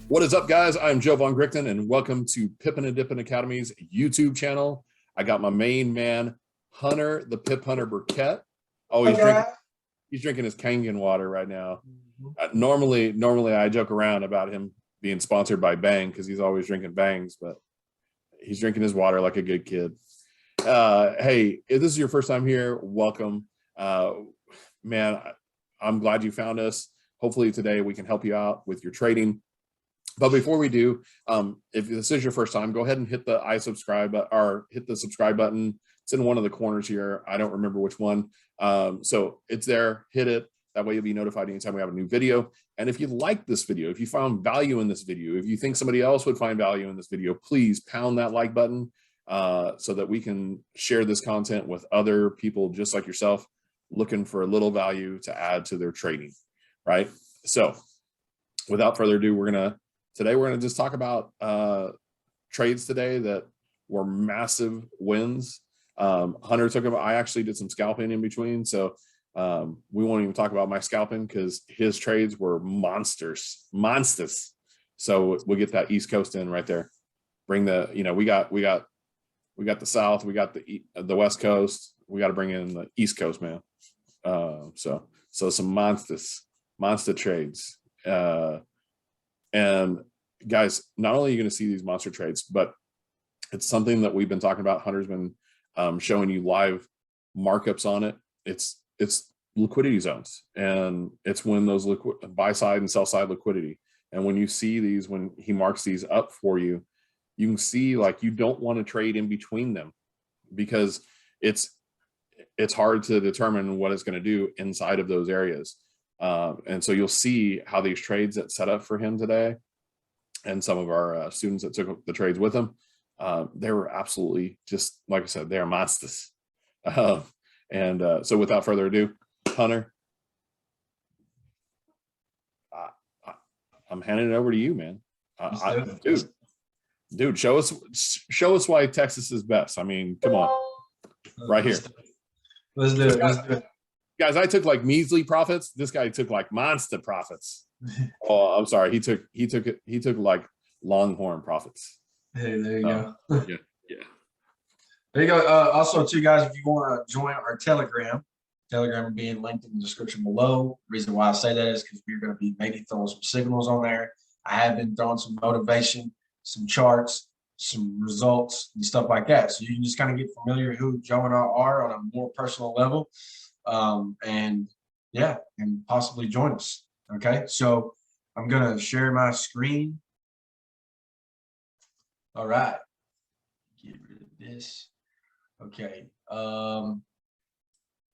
What is up, guys? I'm Joe Von Grichten, and welcome to Pippin and Dippin Academy's YouTube channel. I got my main man, Hunter, the Pip Hunter Burkett. Oh, he's drinking his Kangen water right now. Normally, I joke around about him being sponsored by Bang because he's always drinking Bangs, but he's drinking his water like a good kid. Hey, if this is your first time here, welcome. Man, I'm glad you found us. Hopefully today we can help you out with your trading. But before we do, if this is your first time, go ahead and hit the subscribe or hit the subscribe button. It's in one of the corners here. I don't remember which one. So it's there. Hit it. That way you'll be notified anytime we have a new video. And if you like this video, if you found value in this video, if you think somebody else would find value in this video, please pound that like button so that we can share this content with other people just like yourself looking for a little value to add to their trading, right? So without further ado, today we're gonna just talk about trades today that were massive wins. Hunter took them. I actually did some scalping in between, so we won't even talk about my scalping because his trades were monsters. So we'll get that East Coast in right there. Bring the, we got the South, we got the West Coast. We got to bring in the East Coast, man. So some monster trades. And guys, not only are you going to see these monster trades, but it's something that we've been talking about. Hunter's been showing you live markups on it. It's liquidity zones, and it's when those buy side and sell side liquidity. And when you see these, when he marks these up for you, you can see like you don't want to trade in between them because it's hard to determine what it's going to do inside of those areas. And so you'll see how these trades that set up for him today and some of our students that took the trades with him, they were absolutely, just like I said, they are monsters. So without further ado, Hunter, I'm handing it over to you, man. Dude, show us why Texas is best. I mean, come on, right here. Let's do it. Guys, I took like measly profits. This guy took like monster profits. Oh, I'm sorry. He took like Longhorn profits. Hey, there you go. Yeah. There you go. Also, too, guys, if you want to join our Telegram being linked in the description below. The reason why I say that is because we're going to be maybe throwing some signals on there. I have been throwing some motivation, some charts, some results, and stuff like that. So you can just kind of get familiar with who Joe and I are on a more personal level. And possibly join us. Okay, so I'm gonna share my screen. All right, get rid of this. Okay,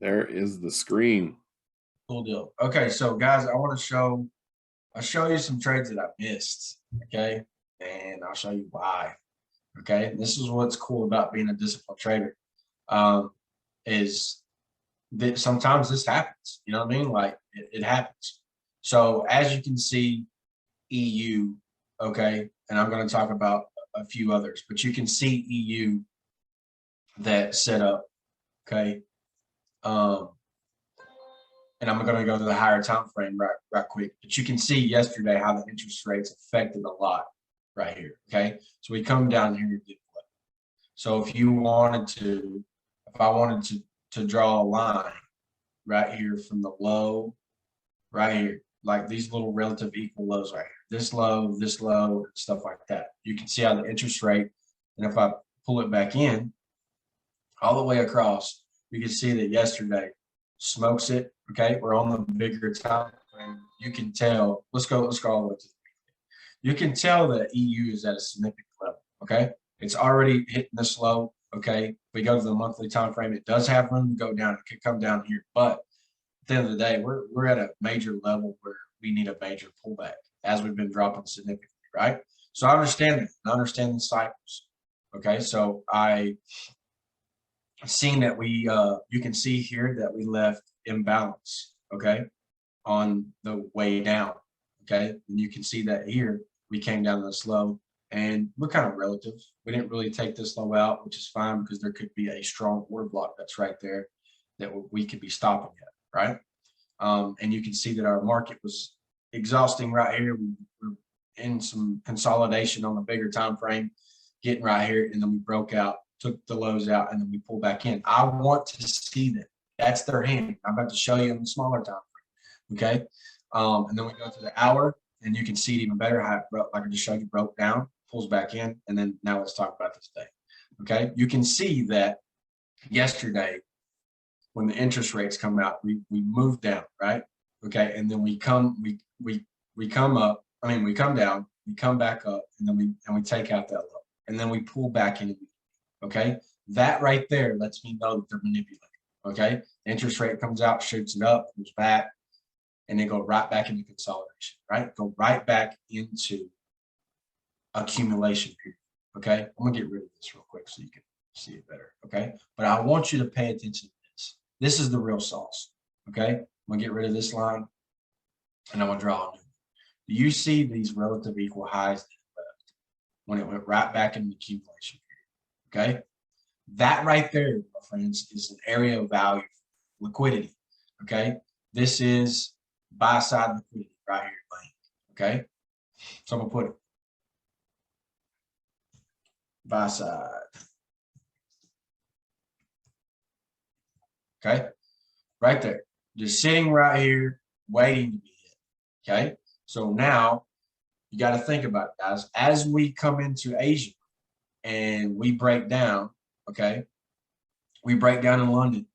there is the screen. Cool deal. Okay, so guys, I'll show you some trades that I missed. Okay, and I'll show you why. Okay, this is what's cool about being a disciplined trader. Is that sometimes this happens, you know what I mean? Like it happens. So as you can see, EU, okay, and I'm going to talk about a few others, but you can see EU that set up, okay. And I'm going to go to the higher time frame right quick, but you can see yesterday how the interest rates affected a lot right here, okay. So we come down here and get what. So if I wanted to draw a line right here from the low right here, like these little relative equal lows right here, this low, stuff like that. You can see how the interest rate, and if I pull it back in all the way across, you can see that yesterday smokes it. Okay, we're on the bigger time frame. You can tell, let's go all the way to the you can tell that EU is at a significant level. Okay, it's already hitting this low. Okay, if we go to the monthly time frame, it does have room to go down. It could come down here, but at the end of the day, we're at a major level where we need a major pullback as we've been dropping significantly, right? So I understand that. I understand the cycles. Okay, so I seen that you can see here that we left imbalance. Okay, on the way down. Okay, and you can see that here we came down this low. And we're kind of relative. We didn't really take this low out, which is fine because there could be a strong order block that's right there that we could be stopping at, right? And you can see that our market was exhausting right here. We're in some consolidation on a bigger time frame, getting right here, and then we broke out, took the lows out, and then we pulled back in. I want to see that. That's their hand. I'm about to show you in the smaller time frame. Okay. And then we go to the hour, and you can see it even better how it broke, like I just showed you, broke down, pulls back in, and then now let's talk about this day. Okay. You can see that yesterday when the interest rates come out, we moved down, right? Okay. And then we come up, we come down, we come back up, and then we take out that low, and then we pull back in. Okay. That right there lets me know that they're manipulating. Okay. The interest rate comes out, shoots it up, comes back, and they go right back into consolidation, right? Go right back into accumulation period. Okay. I'm gonna get rid of this real quick so you can see it better. Okay. But I want you to pay attention to this. This is the real sauce. Okay. I'm gonna get rid of this line, and I'm gonna draw a new. Do you see these relative equal highs that left when it went right back into the accumulation period? Okay. That right there, my friends, is an area of value, liquidity. Okay. This is buy side liquidity right here. Okay. So I'm gonna put it buy side. Okay. Right there. Just sitting right here, waiting to be hit. Okay. So now you got to think about it, guys. As we come into Asia and we break down, okay, we break down in London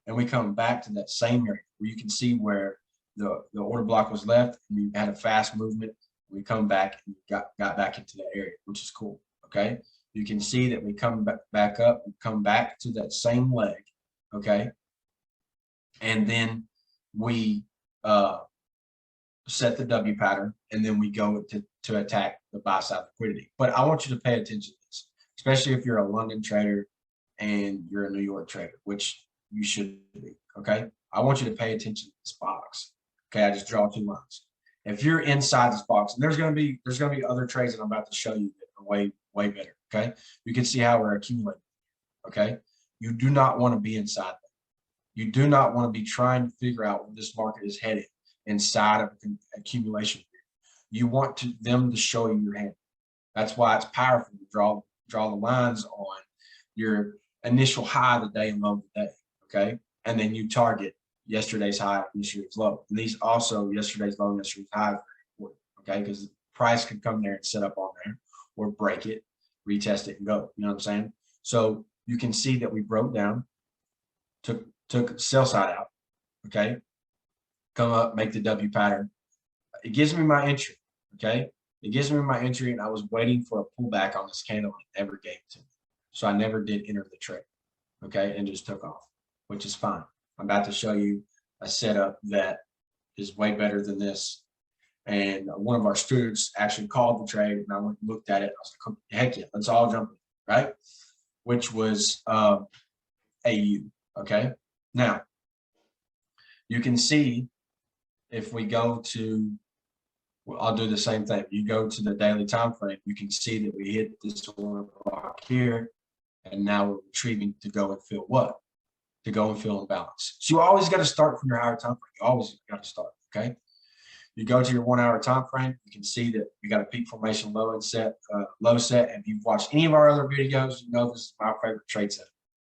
and we come back to that same area where you can see where the order block was left, and we had a fast movement. We come back and got back into that area, which is cool. Okay. You can see that we come back up, we come back to that same leg. Okay. And then we set the W pattern, and then we go to attack the buy side liquidity. But I want you to pay attention to this, especially if you're a London trader and you're a New York trader, which you should be. Okay. I want you to pay attention to this box. Okay. I just draw 2 lines. If you're inside this box, and there's going to be other trades that I'm about to show you that are way better. Okay. You can see how we're accumulating. Okay. You do not want to be inside that. You do not want to be trying to figure out where this market is headed inside of an accumulation period. You want them to show you your hand. That's why it's powerful to draw the lines on your initial high of the day and low of the day. Okay. And then you target yesterday's high and yesterday's low. And these also yesterday's low and yesterday's high are very important. Okay. Because the price could come there and set up on there, or break it, retest it, and go. You know what I'm saying? So you can see that we broke down, took sell side out. Okay. Come up, make the W pattern. It gives me my entry. Okay. It gives me my entry, and I was waiting for a pullback on this candle, and it never gave it to me. So I never did enter the trade. Okay. And just took off, which is fine. I'm about to show you a setup that is way better than this. And one of our students actually called the trade, and I went and looked at it. I was like, heck yeah, let's all jump in, right? Which was AU. Okay. Now, you can see if we go to, well, I'll do the same thing. You go to the daily time frame, you can see that we hit this order block here, and now we're retrieving to go and fill what? To go and fill in balance. So you always got to start from your higher time frame. You always got to start. Okay. You go to your 1 hour time frame, you can see that we got a peak formation low and set, low set. And if you've watched any of our other videos, you know this is my favorite trade set.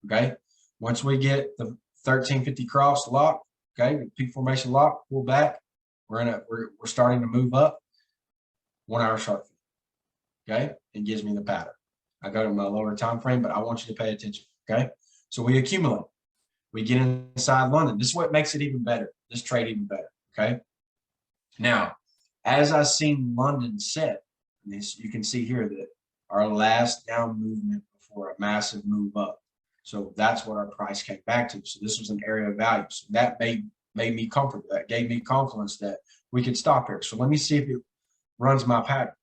Okay. Once we get the 1350 cross lock, okay, peak formation lock, pull back, we're starting to move up. 1 hour sharp. Okay. It gives me the pattern. I go to my lower time frame, but I want you to pay attention. Okay. So we accumulate. We get inside London. This is what makes it even better. This trade even better. Okay. Now, as I seen London set, you can see here that our last down movement before a massive move up. So that's what our price came back to. So this was an area of value. So that made me comfortable. That gave me confidence that we could stop here. So let me see if it runs my pattern.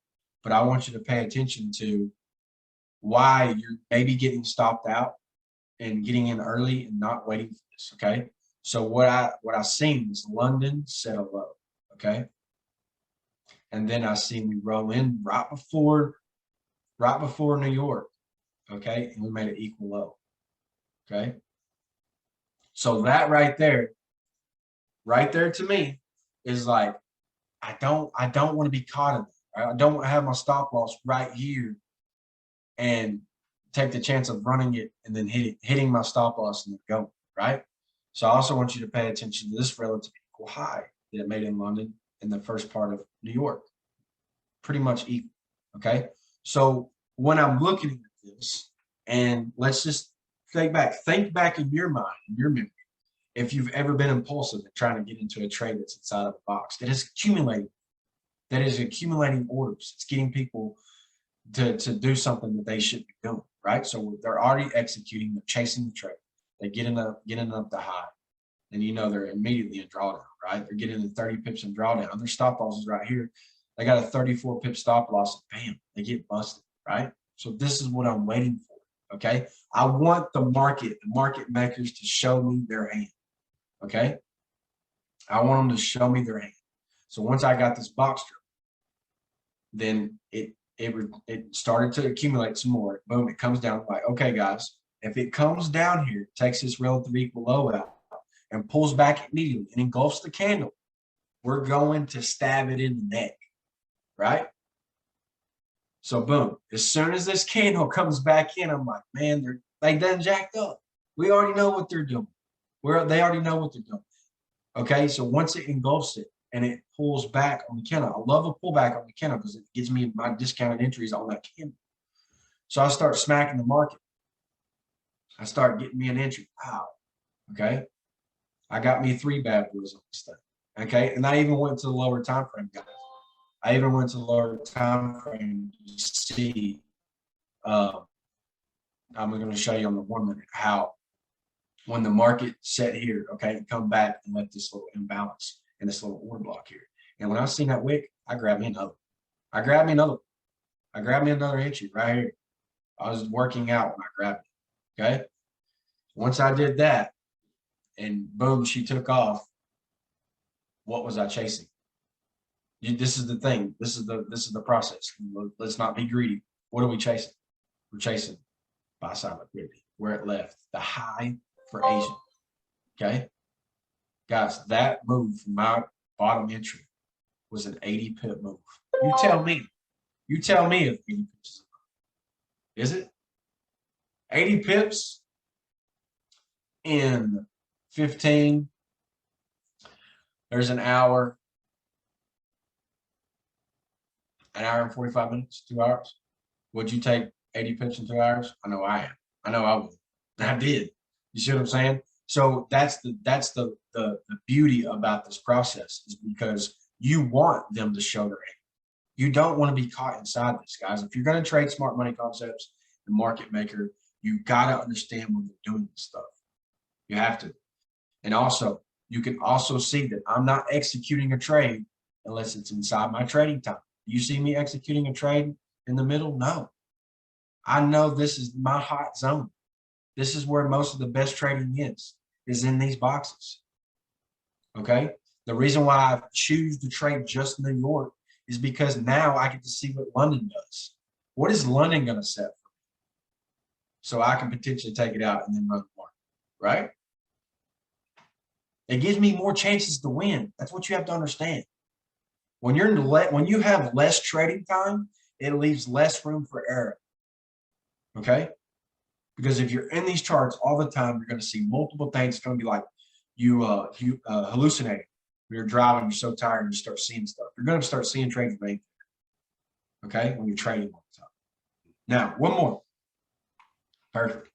But I want you to pay attention to why you're maybe getting stopped out and getting in early and not waiting for this. Okay. So what I seen is London set a low. Okay. And then I seen we roll in right before New York. Okay. And we made an equal low. Okay. So that right there to me is like, I don't want to be caught in that. I don't want to have my stop loss right here and take the chance of running it and then hitting my stop loss and then go, right? So I also want you to pay attention to this relative equal high that it made in London in the first part of New York. Pretty much equal, okay? So when I'm looking at this, and let's just think back in your mind, in your memory, if you've ever been impulsive and trying to get into a trade that's inside of a box that is accumulating orders. It's getting people to do something that they should be doing, right? So they're already executing, they're chasing the trade, they're getting up the high, and they're immediately in drawdown, right? They're getting the 30 pips in drawdown. Their stop loss is right here. They got a 34 pip stop loss, and bam, they get busted, right? So this is what I'm waiting for, okay? I want the market makers to show me their hand, okay? I want them to show me their hand. So once I got this box drill, then it started to accumulate some more. Boom, it comes down like, okay, guys, if it comes down here, takes this relative equal low out and pulls back immediately and engulfs the candle, we're going to stab it in the neck, right? So boom, as soon as this candle comes back in, I'm like, man, they done jacked up. We already know what they're doing. They already know what they're doing. Okay, so once it engulfs it and it pulls back on the candle, I love a pullback on the candle because it gives me my discounted entries on that candle. So I start smacking the market. I start getting me an entry. Wow. Okay. I got me 3 bad boys on this thing. Okay. And I even went to the lower time frame, guys. I even went to the lower time frame to see. I'm going to show you on the 1 minute how when the market set here, okay, come back and let this little imbalance in this little order block here. And when I seen that wick, I grabbed me another. I grabbed me another entry right here. I was working out when I grabbed it. Okay. Once I did that, and boom, she took off. What was I chasing? This is the thing. This is the process. Let's not be greedy. What are we chasing? We're chasing buy side liquidity where it left the high for Asian. Okay, guys, that move from my bottom entry was an 80 pip move. You tell me if 80 pips is it 80 pips in 15. There's an hour and 45 minutes, 2 hours. Would you take 80 pips in 2 hours? I know I am. I know I would. I did. You see what I'm saying? So that's the beauty about this process, is because you want them to show their hand. You don't want to be caught inside this, guys. If you're going to trade smart money concepts and market maker, you got to understand when they're doing this stuff. You have to. And also, you can also see that I'm not executing a trade unless it's inside my trading time. You see me executing a trade in the middle? No. I know this is my hot zone. This is where most of the best trading is in these boxes. Okay? The reason why I choose to trade just New York is because now I get to see what London does. What is London going to set for me? So I can potentially take it out and then run the market, right? It gives me more chances to win. That's what you have to understand. When you have less trading time, it leaves less room for error. Okay? Because if you're in these charts all the time, you're going to see multiple things. It's going to be like you hallucinating. When you're driving, you're so tired, you start seeing stuff. You're going to start seeing trades made. Okay? When you're trading all the time. Now, one more. Perfect.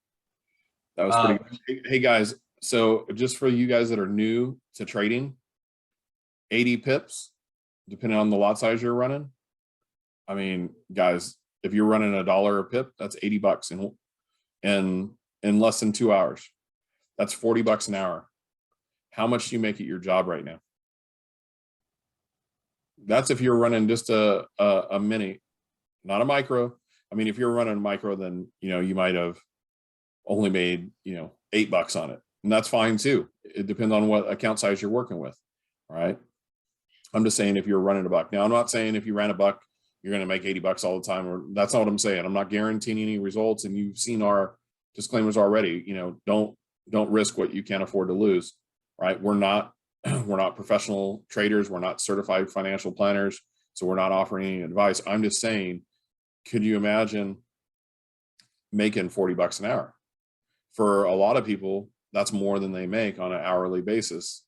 That was pretty good. Hey, guys. So just for you guys that are new to trading, 80 pips, depending on the lot size you're running. I mean, guys, if you're running $1 a pip, that's $80 in less than 2 hours. That's $40 an hour. How much do you make at your job right now? That's if you're running just a mini, not a micro. I mean, if you're running a micro, then you might have only made $8 on it, and that's fine too. It depends on what account size you're working with. All right. I'm just saying if you're running a buck. Now, I'm not saying if you ran a buck, you're going to make $80 all the time, or that's not what I'm saying. I'm not guaranteeing any results, and you've seen our disclaimers already. Don't risk what you can't afford to lose, right? We're not professional traders. We're not certified financial planners. So we're not offering any advice. I'm just saying, could you imagine making 40 bucks an hour? For a lot of people, that's more than they make on an hourly basis.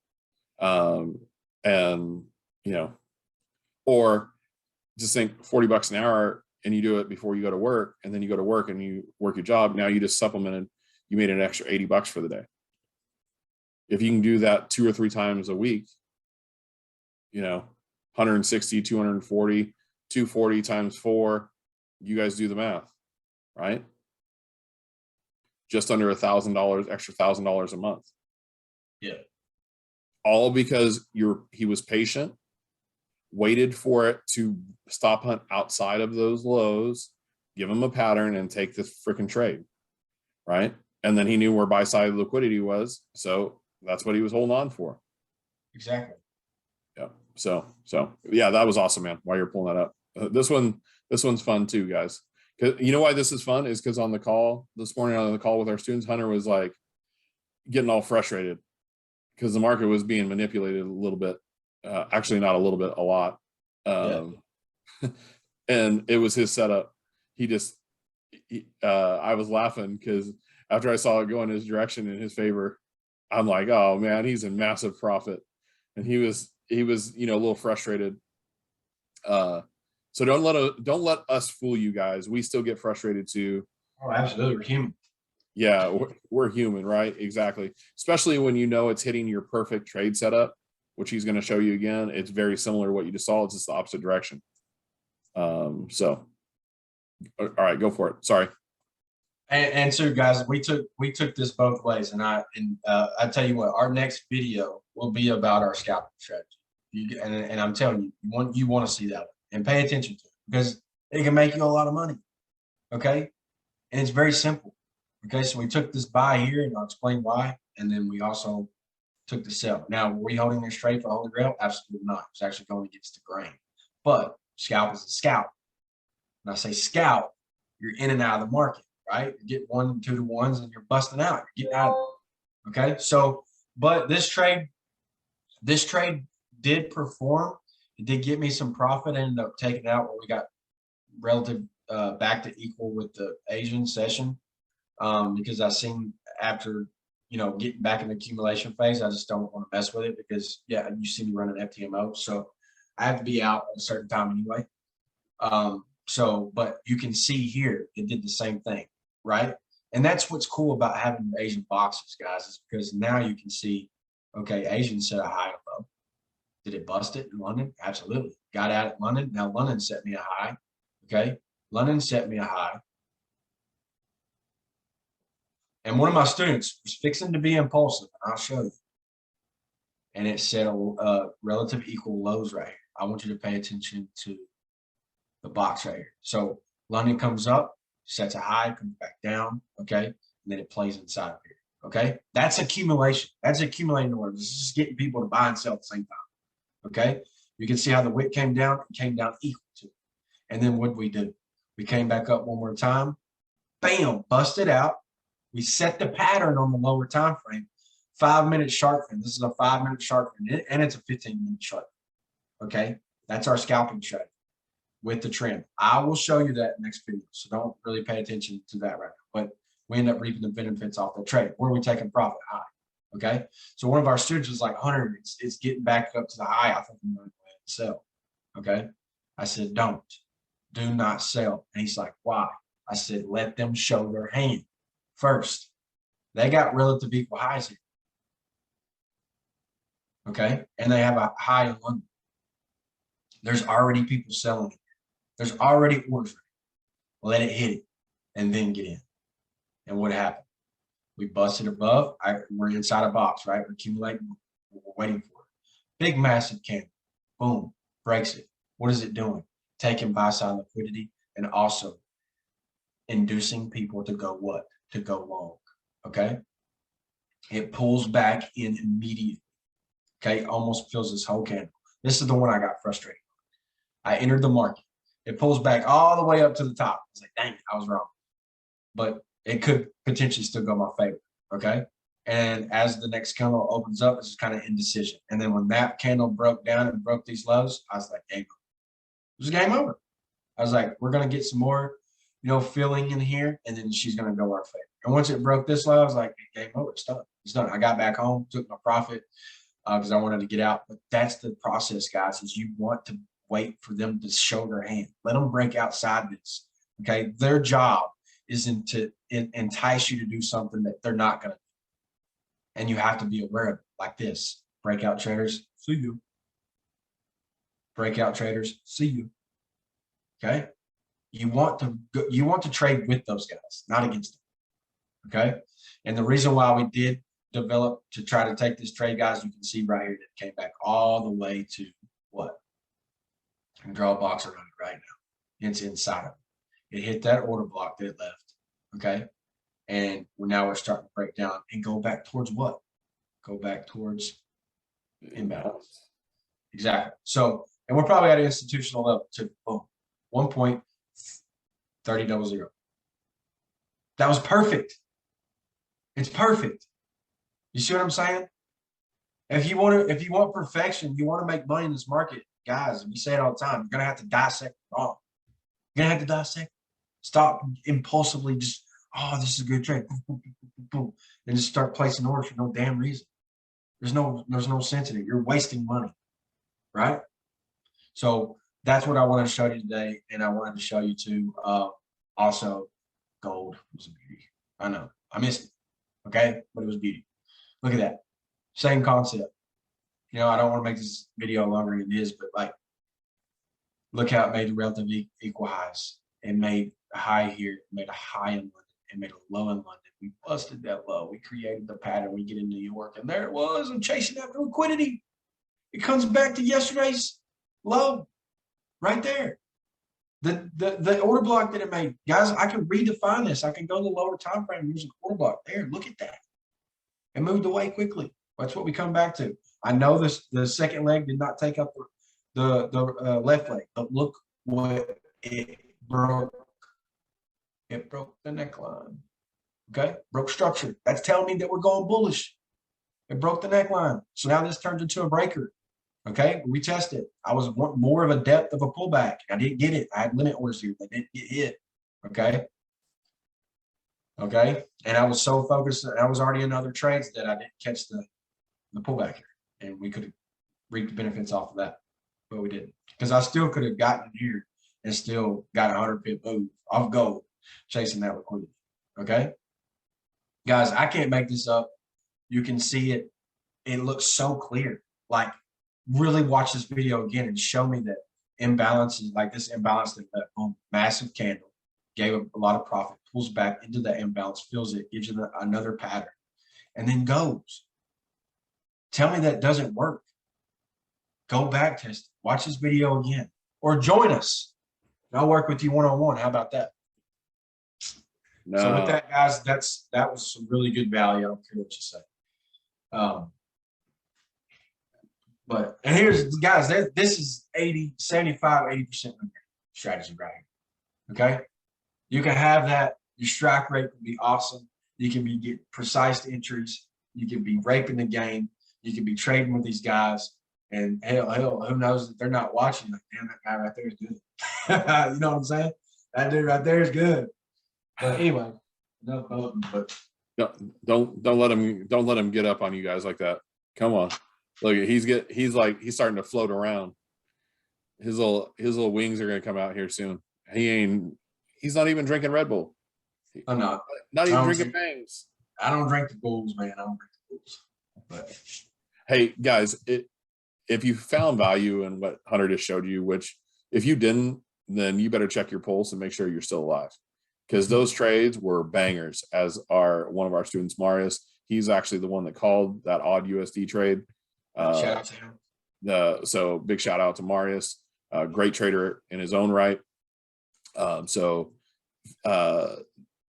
And, you know, or just think 40 bucks an hour and you do it before you go to work, and then you go to work and you work your job. Now you just supplemented, you made an extra 80 bucks for the day. If you can do that 2 or 3 times a week, you know, 160, 240, 240 times 4, you guys do the math, right? Just under $1,000, extra $1,000 a month. Yeah. All because he was patient, waited for it to stop hunt outside of those lows, give him a pattern, and take this freaking trade, right? And then he knew where buy side liquidity was, so that's what he was holding on for. Exactly. Yeah. So yeah, that was awesome, man. While you're pulling that up, this one's fun too, guys. Cause you know why this is fun is because on the call this morning, on the call with our students, Hunter was like getting all frustrated because the market was being manipulated a little bit. Actually, not a little bit, a lot. And it was his setup. I was laughing because after I saw it go in his direction in his favor, I'm like, oh man, he's in massive profit. And he was, you know, a little frustrated. So don't let us fool you guys. We still get frustrated too. Oh, absolutely. We're human. Yeah, we're human, right? Exactly. Especially when you know it's hitting your perfect trade setup, which he's going to show you again. It's very similar to what you just saw. It's just the opposite direction. So, all right, go for it. Sorry. And so, guys, we took this both ways, and I tell you what, our next video will be about our scalping strategy. And I'm telling you, you want to see that and pay attention to it because it can make you a lot of money. Okay, and it's very simple. Okay, so we took this buy here, and I'll explain why, and then we also took the sell. Now, were we holding this trade for Holy Grail? Absolutely not. It's actually going against the grain. But scalp is a scalp. When I say scalp, you're in and out of the market, right? You get 1 and 2 to 1s and you're busting out. You're getting out of it. Okay. So, but this trade did perform. It did get me some profit. I ended up taking it out where we got relative back to equal with the Asian session. Because I seen after, you know, getting back in the accumulation phase, I just don't want to mess with it because, yeah, you see me running FTMO. So I have to be out at a certain time anyway. So, but you can see here, it did the same thing, right? And that's what's cool about having the Asian boxes, guys, is because now you can see, okay, Asian set a high and low. Did it bust it in London? Absolutely. Got out at London. Now London set me a high. Okay. London set me a high. And one of my students was fixing to be impulsive, and I'll show you. And it said relative equal lows right here. I want you to pay attention to the box right here. So London comes up, sets a high, comes back down, okay? And then it plays inside of here, okay? That's accumulation. That's accumulating orders. This is just getting people to buy and sell at the same time, okay? You can see how the wick came down equal to it. And then what did we do? We came back up one more time, bam, busted out. We set the pattern on the lower time frame, 5-minute shark fin. This is a 5-minute shark fin, and it's a 15-minute shark fin, okay? That's our scalping strategy with the trend. I will show you that next video, so don't really pay attention to that right now. But we end up reaping the benefits off the trade. Where are we taking profit? High, okay? So one of our students was like, Hunter, it's getting back up to the high. I think I'm going to go ahead and sell, okay? I said, do not sell. And he's like, why? I said, let them show their hand first. They got relative equal highs here, okay? And they have a high in London. There's already people selling it. There's already orders. Let it hit it and then get in. And what happened? We busted above. We're inside a box, right? We're accumulating. We're waiting for it. Big, massive candle. Boom. Breaks it. What is it doing? Taking buy side liquidity and also inducing people to go what? To go long. Okay? It pulls back in immediately. Okay? Almost fills this whole candle. This is the one I got frustrated. I entered the market. It pulls back all the way up to the top. I was like, dang it, I was wrong. But it could potentially still go my favor, okay? And as the next candle opens up, it's just kind of indecision. And then when that candle broke down and broke these lows, I was like, dang, was game over. I was like, we're going to get some more, filling in here, and then she's going to go our favor. And once it broke this low, I was like, game over. It's done. It's done. I got back home, took my profit because I wanted to get out. But that's the process, guys, is you want to wait for them to show their hand. Let them break outside this. Okay. Their job is to entice you to do something that they're not going to do. And you have to be aware of it, like this. Breakout traders, see you. Breakout traders, see you. Okay. You want to trade with those guys, not against them. Okay. And the reason why we did develop to try to take this trade, guys, you can see right here that it came back all the way to what? And draw a box around it right now. It's inside of it. It hit that order block that it left. Okay. And now we're starting to break down and go back towards what? Go back towards imbalance. Exactly. So, and we're probably at an institutional level too. Boom. 1.3000. That was perfect. It's perfect. You see what I'm saying? If you want perfection, you want to make money in this market, guys, we say it all the time, you're gonna have to dissect it all. You're gonna have to dissect. Stop impulsively just, oh, this is a good trade. Boom, boom, boom, boom, and just start placing orders for no damn reason. There's no sense in it. You're wasting money, right? So that's what I want to show you today, and I wanted to show you too. Also, gold was a beauty. I know I missed it, okay, but it was beauty. Look at that, same concept. I don't want to make this video longer than it is, but like, look how it made the relative equal highs. It made a high here, it made a high in London, it made a low in London. We busted that low. We created the pattern. We get in New York, and there it was. I'm chasing after liquidity. It comes back to yesterday's low, right there. The order block that it made, guys. I can redefine this. I can go to the lower time frame using order block. There, look at that. It moved away quickly. That's what we come back to. I know this. The second leg did not take up the left leg, but look what it broke. It broke the neckline. Okay, broke structure. That's telling me that we're going bullish. It broke the neckline. So now this turns into a breaker. Okay, we tested. I was more of a depth of a pullback. I didn't get it. I had limit orders here. They didn't get hit. Okay. Okay. And I was so focused. I was already in other trades that I didn't catch the pullback here. And we could have reaped the benefits off of that. But we didn't. Because I still could have gotten here and still got a 100 pip move off gold chasing that liquidity. Okay. Guys, I can't make this up. You can see it. It looks so clear. Like, really watch this video again and show me that imbalances, like this imbalance that boom, massive candle, gave a lot of profit, pulls back into that imbalance, fills it, gives you another pattern, and then goes. Tell me that doesn't work. Go back test it. Watch this video again. Or join us. I'll work with you one-on-one. How about that? No. So with that, guys, that was some really good value. I don't care what you say. But and here's, guys, this is 80% strategy right here. Okay, you can have that. Your strike rate can be awesome. You can get precise entries. You can be raping the game. You can be trading with these guys. And hell, who knows that they're not watching? Like, damn, that guy right there is good. You know what I'm saying? That dude right there is good. But anyway, enough voting. But don't let him get up on you guys like that. Come on, look, he's starting to float around. His little wings are gonna come out here soon. He's not even drinking Red Bull. I'm not even drinking Bangs. I don't drink the Bulls, man. I don't drink the Bulls. But hey, guys, if you found value in what Hunter just showed you, which if you didn't, then you better check your pulse and make sure you're still alive. Because those trades were bangers, as one of our students, Marius. He's actually the one that called that odd USD trade. shout out to him. So big shout out to Marius, great trader in his own right.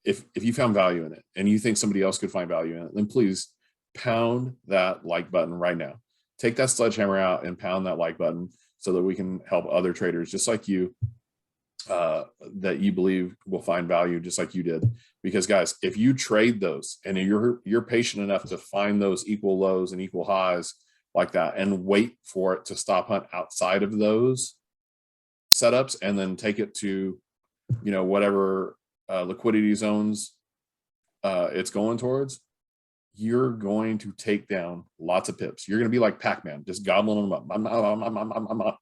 If you found value in it and you think somebody else could find value in it, then please pound that like button right now. Take that sledgehammer out and pound that like button so that we can help other traders just like you, that you believe will find value just like you did. Because guys, if you trade those and you're patient enough to find those equal lows and equal highs like that and wait for it to stop hunt outside of those, setups and then take it to, you know, whatever liquidity zones it's going towards, you're going to take down lots of pips. You're going to be like Pac-Man, just gobbling them up.